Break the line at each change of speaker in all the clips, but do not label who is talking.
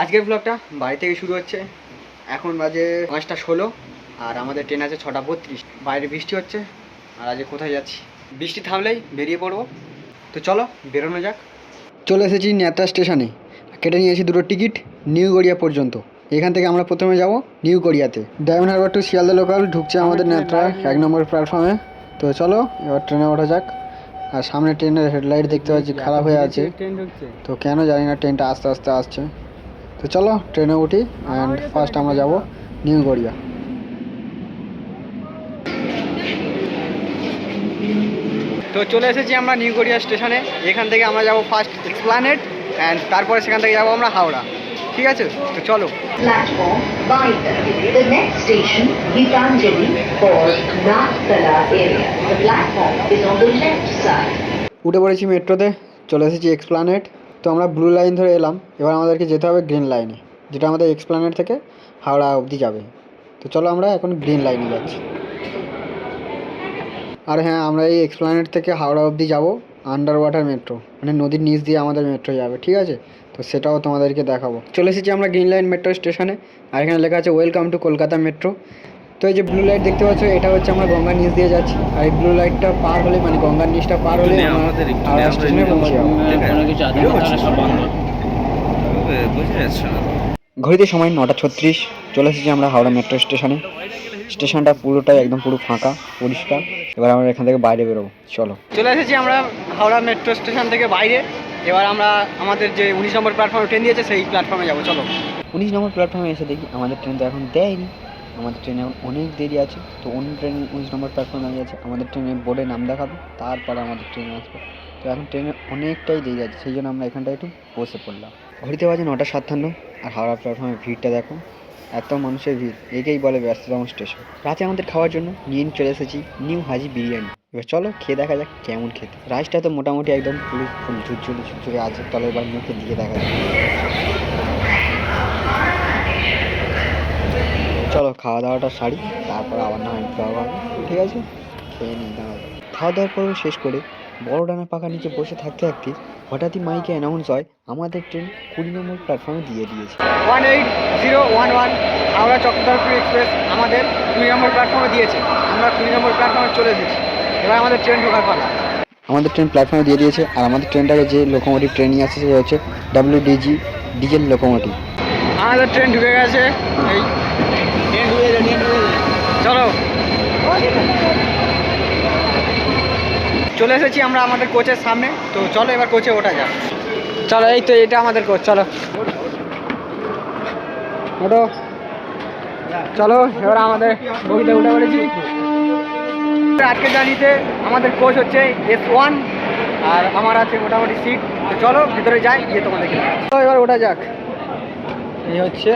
আজকের ব্লগটা বাড়ি থেকে শুরু হচ্ছে। এখন বাজে 5:16 আর আমাদের ট্রেন আছে 6:32। বাইরে বৃষ্টি হচ্ছে আর আজকে কোথায় যাচ্ছি, বৃষ্টি থামলেই বেরিয়ে পড়বো। তো চলো বেরোনো যাক। চলে এসেছি নেত্রা স্টেশনে, কেটে নিয়েছি দুটো টিকিট নিউ গড়িয়া পর্যন্ত। এখান থেকে আমরা প্রথমে যাব নিউ গড়িয়াতে। Diamond Harbour to Sealdah local ঢুকছে আমাদের নেত্রা 1 নম্বর প্ল্যাটফর্মে। তো চলো এবার ট্রেনে ওঠা যাক। আর সামনে ট্রেনের হেডলাইট দেখতে পাচ্ছি খারাপ হয়ে আছে, তো কেন জানি না ট্রেনটা আস্তে আস্তে আসছে। তো চলো ট্রেনে উঠি অ্যান্ড ফার্স্ট আমরা যাব নিউ গড়িয়া। তো চলে এসেছি আমরা নিউ গড়িয়া স্টেশনে। এখান থেকে আমরা যাব ফার্স্ট এক্সপ্লানেড অ্যান্ড তারপরে সেখান থেকে যাব আমরা হাওড়া। ঠিক আছে, তো চলো।
Platform Bhaitar. The next station, Gitanjali for Nagtala area. The platform is on the left side.
উঠে পড়েছি মেট্রোতে, চলে এসেছি এক্সপ্লানেড। তো আমরা ব্লু লাইন ধরে এলাম, এবার আমাদেরকে যেতে হবে গ্রিন লাইনে, যেটা আমাদের এক্সপ্লানেড থেকে হাওড়া অবধি যাবে। তো চলো আমরা এখন গ্রিন লাইনে যাচ্ছি। আর হ্যাঁ, আমরা এই এক্সপ্লানেড থেকে হাওড়া অবধি যাব আন্ডার ওয়াটার মেট্রো, মানে নদীর নিচ দিয়ে আমাদের মেট্রো যাবে। ঠিক আছে, তো সেটাও তোমাদেরকে দেখাবো। চলে এসেছি আমরা গ্রিন লাইন মেট্রো স্টেশনে, আর এখানে লেখা আছে ওয়েলকাম টু কলকাতা মেট্রো। তো এই যে ব্লু লাইট দেখতে পাচ্ছ, এটা হচ্ছে আমরা গঙ্গার নিচ দিয়ে যাচ্ছি। আর এই ব্লু লাইটটা পার হলে, মানে গঙ্গার নিচটা পার হলে আমাদের হাওড়া স্টেশনে পৌঁছে যাবো। ঘড়িতে সময় 9:36। চলে এসেছি আমরা হাওড়া মেট্রো স্টেশনে। স্টেশনটা পুরোটাই একদম পুরো ফাঁকা পরিষ্কার। এবার আমরা এখান থেকে বাইরে বেরোবো। চলো, চলে এসেছি আমরা হাওড়া মেট্রো স্টেশন থেকে বাইরে। এবার আমরা আমাদের যে 19 নম্বর প্ল্যাটফর্মে ট্রেন দিয়েছে সেই প্ল্যাটফর্মে যাবো। চলো 19 নম্বর প্ল্যাটফর্মে এসে দেখি আমাদের ট্রেন তো এখন দেয়নি। আমাদের ট্রেনে অনেক দেরি আছে। তো অন্য ট্রেন 19 নম্বর প্ল্যাটফর্মে দাঁড়িয়ে আছে, আমাদের ট্রেনে বোর্ডে নাম দেখাবে, তারপরে আমাদের ট্রেনে আসবে। তো এখন ট্রেনে অনেকটাই দেরি আছে, সেই জন্য আমরা এখানটায় একটু বসে পড়লাম। ঘড়িতে বাজে 9:57। আর হাওড়া প্ল্যাটফর্মে ভিড়টা দেখো, এত মানুষের ভিড়, একেই বলে ব্যস্ততম স্টেশন। রাতে আমাদের খাওয়ার জন্য নিয়ে চলে এসেছি নিউ হাজি বিরিয়ানি। এবার চলো খেয়ে দেখা যাক কেমন খেতে। রাইসটা তো মোটামুটি একদম পুরো ফুল ঝুরঝুরে ঝুরঝুরে আছে, তলে এবার মুখে দিয়ে দেখা যাক। চলো খাওয়া দাওয়াটা সারি, তারপর আবার না হয় খাওয়া হবে। ঠিক আছে, খেয়ে নিই। খাওয়া দাওয়ার পর্ব শেষ করে বড় ডানার পাখার নিচে বসে থাকতে থাকতে হঠাৎই মাইকে অ্যানাউন্স হয় আমাদের ট্রেন 20 নম্বর প্ল্যাটফর্মে দিয়ে দিয়েছে। 18011 হাওড়া চক্রধরপুর এক্সপ্রেস আমাদের 20 নম্বর প্ল্যাটফর্মে দিয়েছে। আমরা 20 নম্বর প্ল্যাটফর্মে চলে এসেছি, এবার আমাদের ট্রেন ঢোকার পালা। আমাদের ট্রেন প্ল্যাটফর্মে দিয়ে দিয়েছে। আর আমাদের ট্রেনটাকে যে লোকোমোটিভ ট্রেন নিয়ে আসছে, সেটা হচ্ছে WDG ডিজেল লোকোমোটিভ। আমাদের ট্রেন ঢুকে গেছে। এই ট্রেন ঢুকে গেছে, চলো চলে এসেছি আমরা আমাদের কোচের সামনে। তো চলো এবার কোচে ওঠা যাক। চলো, এই তো এটা আমাদের কোচ। চলো ওঠো, চলো এবার আমাদের বগিতে উঠে পড়েছি। আজকে জার্নিতে আমাদের কোচ হচ্ছে S1 আর আমার আছে মোটামুটি সিট। তো চলো ভিতরে যাই, গিয়ে তোমাদেরকে এবার ওঠা যাক। এই হচ্ছে,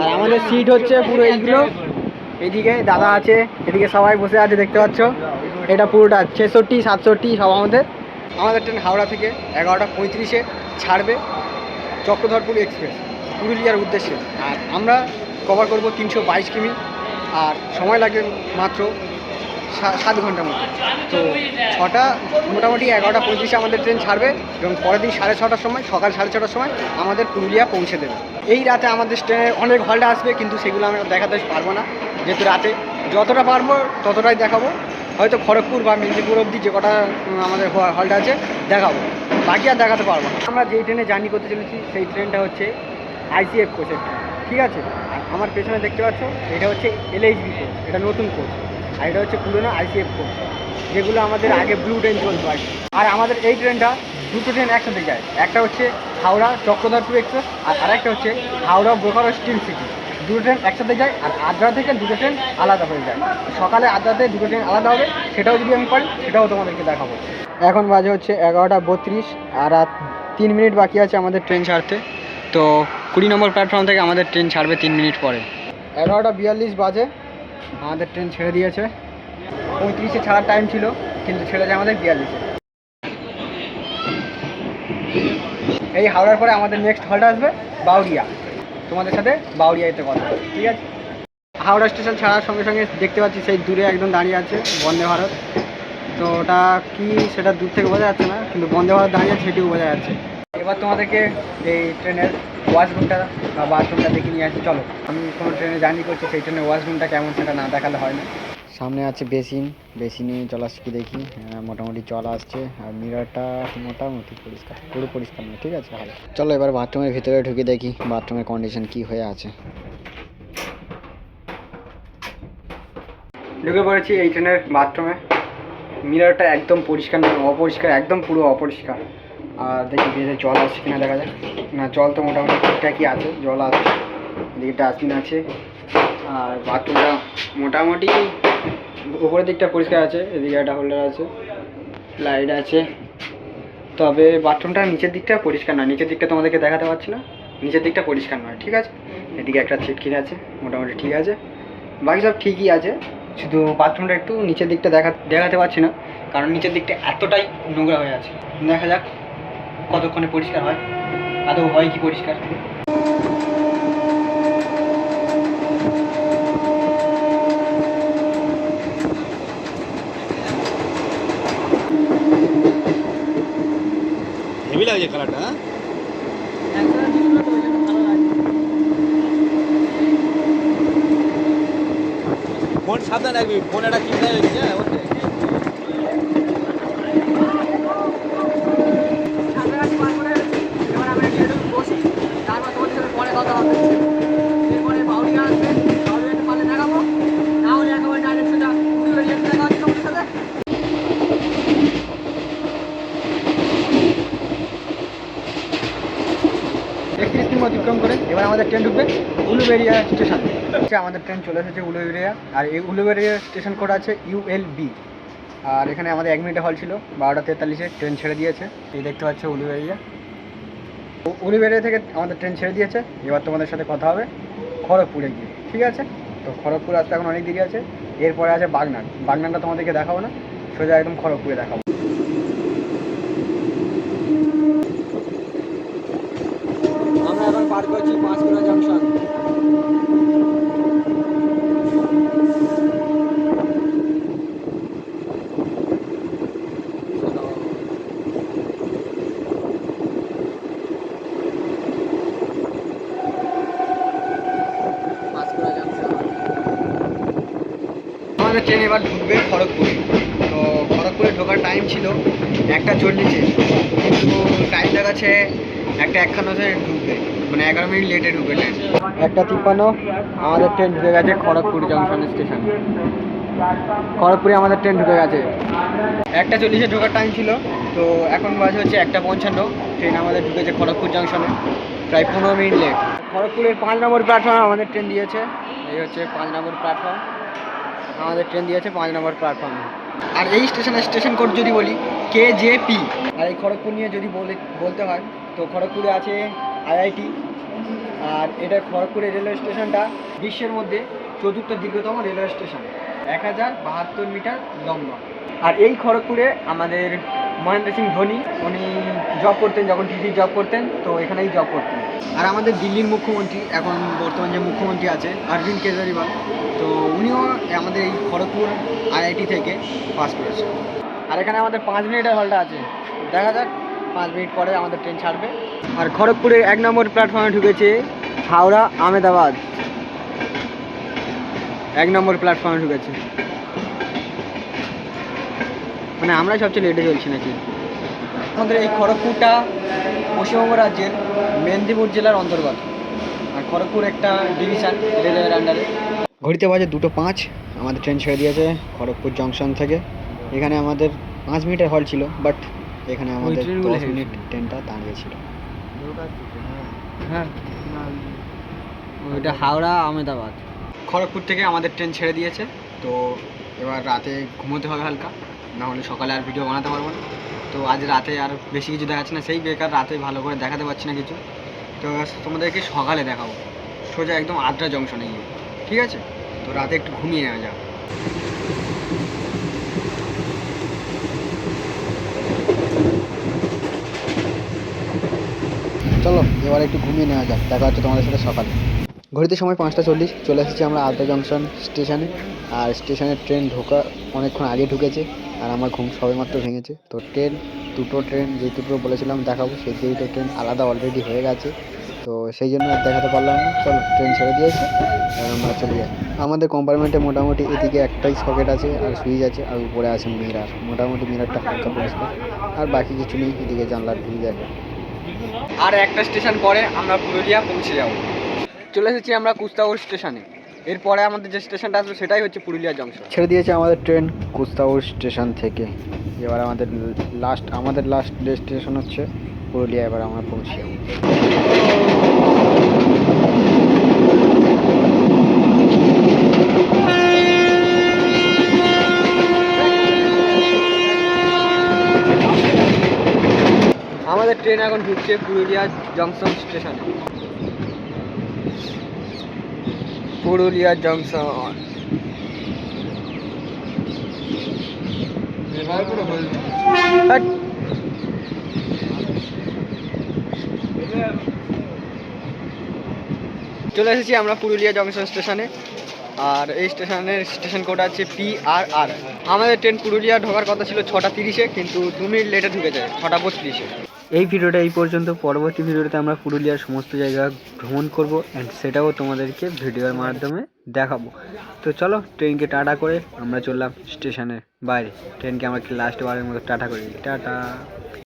আর আমাদের সিট হচ্ছে পুরো এইগুলো। এদিকে দাদা আছে, এদিকে সবাই বসে আছে দেখতে পাচ্ছ। এটা পুরোটা 66 67 সব আমাদের। আমাদের ট্রেন হাওড়া থেকে 11:35-এ ছাড়বে চক্রধরপুর এক্সপ্রেস পুরুলিয়ার উদ্দেশ্যে। আর আমরা কভার করব 322 কিমি, আর সময় লাগবে মাত্র 7 ঘন্টার মতো। তো মোটামুটি 11:35-এ আমাদের ট্রেন ছাড়বে এবং পরের দিন 6:30টার সময়, সকাল 6:30টার সময় আমাদের পুরুলিয়া পৌঁছে দেবে। এই রাতে আমাদের ট্রেনে অনেক হল্ট আসবে, কিন্তু সেগুলো আমরা দেখাতে পারবো না, যেহেতু রাতে যতটা পারবো ততটাই দেখাবো। হয়তো খড়গপুর বা মেদিনীপুর অবধি যে কটা আমাদের হল্ট আছে দেখাবো, বাকি আর দেখাতে পারবো না। আমরা যেই ট্রেনে জার্নি করতে চলেছি সেই ট্রেনটা হচ্ছে ICF কোচের ট্রেন। ঠিক আছে, আর আমার পেছনে দেখতে পাচ্ছ এটা হচ্ছে LHB কোচ, এটা নতুন কোচ। আর এটা হচ্ছে পুরোনো ICF কোচ, যেগুলো আমাদের আগে ব্লু ট্রেন চলতো আর কি। আর আমাদের এই ট্রেনটা দুটো ট্রেন একসাথে যায়, একটা হচ্ছে হাওড়া চক্রধরপুর এক্সপ্রেস আর আরেকটা হচ্ছে হাওড়া বোকারো স্টিল সিটি। দুটো ট্রেন একসাথে যায়, আর আদ্রা থেকে দুটো ট্রেন আলাদা হয়ে যায়। সকালে আদ্রাতে দুটো ট্রেন আলাদা হবে, সেটাও যদি আমি পারি সেটাও তোমাদেরকে দেখাবো। এখন বাজে হচ্ছে 11:32 আর 3 মিনিট বাকি আছে আমাদের ট্রেন ছাড়তে। তো 20 নম্বর প্ল্যাটফর্ম থেকে আমাদের ট্রেন ছাড়বে 3 মিনিট পরে। 11:42 বাজে আমাদের ট্রেন ছেড়ে দিয়েছে। 35-এ ছাড়ার টাইম ছিল, কিন্তু ছেড়েছে আমাদের 42-এ। এই হাওড়ার পরে আমাদের নেক্সট হল্ট আসবে বাউরিয়া। তোমাদের সাথে বাউরিয়া যেতে কথা। ঠিক আছে, হাওড়া স্টেশন ছাড়ার সঙ্গে সঙ্গে দেখতে পাচ্ছি সেই দূরে একদম দাঁড়িয়ে আছে বন্দে ভারত। তো ওটা কি সেটা দূর থেকে বোঝা যাচ্ছে না, কিন্তু বন্দে ভারত দাঁড়িয়ে আছে সেটিও বোঝা যাচ্ছে। এবার তোমাদেরকে এই ট্রেনের ওয়াশরুমটা বা বাথরুমটা দেখে নিয়ে আসি। চলো, আমি কোনো ট্রেনে জার্নি করছি, সেই ট্রেনের ওয়াশরুমটা কেমন সেটা না দেখালে হয় না। সামনে আছে বেসিনে জল আসছে কি দেখি। মোটামুটি জল আসছে, আর মিররটা মোটামুটি পরিষ্কার, পুরো পরিষ্কার নয়, ঠিক আছে। চলো এবার বাথরুমের ভিতরে ঢুকে দেখি বাথরুমের কন্ডিশন কি হয়ে আছে। ঢুকে পড়েছি এই ট্রেনের বাথরুমে। মিররটা একদম পরিষ্কার নয়, অপরিষ্কার, একদম পুরো অপরিষ্কার। আর দেখি বেজে জল আসছে কিনা দেখা যাক। না, জল তো মোটামুটি ঠিকঠাকই আছে, জল আসছে। এদিকে ডাস্টবিন আছে, আর বাথরুমটা মোটামুটি উপরের দিকটা পরিষ্কার আছে। এদিকে একটা হোল্ডার আছে, লাইট আছে। তবে বাথরুমটা নিচের দিকটা পরিষ্কার নয়, নিচের দিকটা তোমাদেরকে দেখাতে পারছি না, নিচের দিকটা পরিষ্কার নয়, ঠিক আছে। এদিকে একটা ছিটকিনি আছে, মোটামুটি ঠিক আছে। বাকি সব ঠিকই আছে, শুধু বাথরুমটা একটু নিচের দিকটা দেখাতে পারছি না, কারণ নিচের দিকটা এতটাই নোংরা হয়ে আছে। দেখা যাক কতক্ষণে পরিষ্কার হয়, আদৌ হয় কি পরিষ্কার।
হেভি লাগছে কালারটা। ফোন সাবধান রাখবি, ফোন একটা কিনে হয়ে গেছে।
এবার আমি একটু বসি, তারপর তোমাদের সাথে পরে কথা হবে। এরপরে বাউরিয়া আসবে, বাউরিয়াতে পারলে দেখাবো, না হলে একেবারে ডাইরেক্ট সেটা দেখা হচ্ছে তোমাদের সাথে। 31 দিন অতিক্রম করে এবার আমাদের ট্রেন ঢুকবে উলুবেড়িয়া স্টেশন। আমাদের ট্রেন চলে এসেছে উলুবেড়িয়া, আর এই উলুবেড়িয়া স্টেশন কোড আছে ULB। আর এখানে আমাদের 1 মিনিটে হল ছিল, 12:43-এ ট্রেন ছেড়ে দিয়েছে। এই দেখতে পাচ্ছ উলুবেড়িয়া। উলুবেড়িয়া থেকে আমাদের ট্রেন ছেড়ে দিয়েছে। এবার তোমাদের সাথে কথা হবে খড়গপুরে গিয়ে, ঠিক আছে। তো খড়গপুর আসতে এখন অনেক দেরি আছে। এরপরে আছে বাগনান। বাগনানটা তোমাদেরকে দেখাবো না, সোজা একদম খড়গপুরে দেখাবো। আমরা এখন পার করছি পাঁচকুড়া জংশন। আমাদের ট্রেন এবার ঢুকবে খড়গপুরে। তো খড়গপুরে ঢোকার টাইম ছিল 1:40-এ, কিন্তু টাইম দেখাচ্ছে 1:51-তে ঢুকবে, মানে 11 মিনিট লেটে ঢুকবে ট্রেন। 1:53 আমাদের ট্রেন ঢুকে গেছে খড়গপুর জংশন স্টেশনে। খড়গপুরে আমাদের ট্রেন ঢুকে গেছে। 1:40-এ ঢোকার টাইম ছিল, তো এখন বাজে হচ্ছে 1:55। ট্রেন আমাদের ঢুকেছে খড়গপুর জংশনে, প্রায় 15 মিনিট লেট। খড়গপুরের 5 নম্বর প্ল্যাটফর্মে আমাদের ট্রেন দিয়েছে। এই হচ্ছে 5 নম্বর প্ল্যাটফর্ম, আমাদের ট্রেন দিয়েছে 5 নম্বর প্ল্যাটফর্মে। আর এই স্টেশন কোড যদি বলি KJP। আর এই খড়গপুর নিয়ে যদি বলতে হয়, তো খড়গপুরে আছে IIT। আর এটা খড়গপুরের রেলওয়ে স্টেশনটা বিশ্বের মধ্যে 4র্থ দীর্ঘতম রেলওয়ে স্টেশন, 1072 মিটার লম্বা। আর এই খড়গপুরে আমাদের মহেন্দ্র সিং ধোনি, উনি জব করতেন, যখন টিভি জব করতেন, তো এখানেই জব করতেন। আর আমাদের দিল্লির মুখ্যমন্ত্রী, এখন বর্তমান যে মুখ্যমন্ত্রী আছে অরবিন্দ কেজরিওয়াল, তো উনিও আমাদের এই খড়গপুর IIT থেকে পাস করেছে। আর এখানে আমাদের 5 মিনিটের হলটা আছে, দেখা যাক 5 মিনিট পরে আমাদের ট্রেন ছাড়বে। আর খড়গপুরের 1 নম্বর প্ল্যাটফর্মে ঢুকেছে হাওড়া আহমেদাবাদ। 1 নম্বর প্ল্যাটফর্মে ঢুকেছে, মানে আমরাই সবচেয়ে লেটে চলছি নাকি। আমাদের এই খড়গপুরটা পশ্চিমবঙ্গ রাজ্যের মেদিনীপুর জেলার অন্তর্গত। আর খড়গপুর একটা ডিভিশন রেলওয়ের আন্ডারে। ঘড়িতে বাজে 2:05, আমাদের ট্রেন ছেড়ে দিয়েছে খড়গপুর জংশন থেকে। এখানে আমাদের 5 মিনিটের হল ছিল, বাট এখানে আমাদের 10 মিনিট ট্রেনটা দাঁড়িয়েছিল। হ্যাঁ, ওইটা হাওড়া আহমেদাবাদ। খড়গপুর থেকে আমাদের ট্রেন ছেড়ে দিয়েছে, তো এবার রাতে ঘুমোতে হবে হালকা, না হলে সকালে আর ভিডিও বানাতে পারবো না। তো আজ রাতে আর বেশি কিছু দেখাচ্ছি না, সেই বেকার রাতে ভালো করে দেখাতে পারছি না কিছু। তো তোমাদেরকে সকালে দেখাবো, সোজা একদম আদ্রা জংশনে গিয়ে, ঠিক আছে। তো রাতে একটু ঘুমিয়ে নেওয়া যাক। চলো এবার একটু ঘুমিয়ে নেওয়া যাক, দেখা হচ্ছে তোমাদের সাথে সকালে। ঘড়িতে সময় 5:40, চলে এসেছি আমরা আদ্রা জংশন স্টেশনে। আর স্টেশনের ট্রেন ঢোকা অনেকক্ষণ আগে ঢুকেছে, আর আমার ঘুম সবেমাত্র ভেঙেছে। তো ট্রেন দুটো ট্রেন, যে দুটো বলেছিলাম দেখাবো সেই দুটো ট্রেন আলাদা অলরেডি হয়ে গেছে, তো সেই জন্য আর দেখাতে পারলাম না। চলো ট্রেন ছেড়ে দিয়েছে, আর আমরা চলে যাই। আমাদের কম্পার্টমেন্টে মোটামুটি এদিকে একটাই সকেট আছে আর সুইচ আছে, আর উপরে আছে মিরার, মোটামুটি মিরারটা হালকা পরিষ্কার, আর বাকি কিছু নেই। এদিকে জানলার ভিউ দেখো। আর একটা স্টেশন পরে আমরা পুরুলিয়া পৌঁছে যাব। চলে এসেছি আমরা কুস্তাউর স্টেশনে। এরপরে আমাদের যে স্টেশনটা আসবে সেটাই হচ্ছে পুরুলিয়া জংশন। ছেড়ে দিয়েছে আমাদের ট্রেন কুস্তাউর স্টেশন থেকে। এবার আমাদের লাস্ট ডেস্টিনেশন হচ্ছে পুরুলিয়া। এবার আমরা পৌঁছে যাব। আমাদের ট্রেন এখন ঢুকছে পুরুলিয়া জংশন স্টেশনে। পুরুলিয়া জংশন। চলে এসেছি আমরা পুরুলিয়া জংশন স্টেশনে। আর এই স্টেশন কোড আছে PRR। আমাদের ট্রেন পুরুলিয়া ঢোকার কথা ছিল 6:30-এ, কিন্তু 2 মিনিট লেটে ঢুকে যায় 6:32-এ। এই ভিডিওটা এই পর্যন্ত। পরবর্তী ভিডিওতে আমরা পুরুলিয়ার সমস্ত জায়গা ভ্রমণ করব, অ্যান্ড সেটাও তোমাদেরকে ভিডিওর মাধ্যমে দেখাবো। তো চলো ট্রেনকে টাটা করে আমরা চললাম স্টেশনের বাইরে। ট্রেনকে আমরা লাস্ট বারের মতো টাটা করি। টাটা।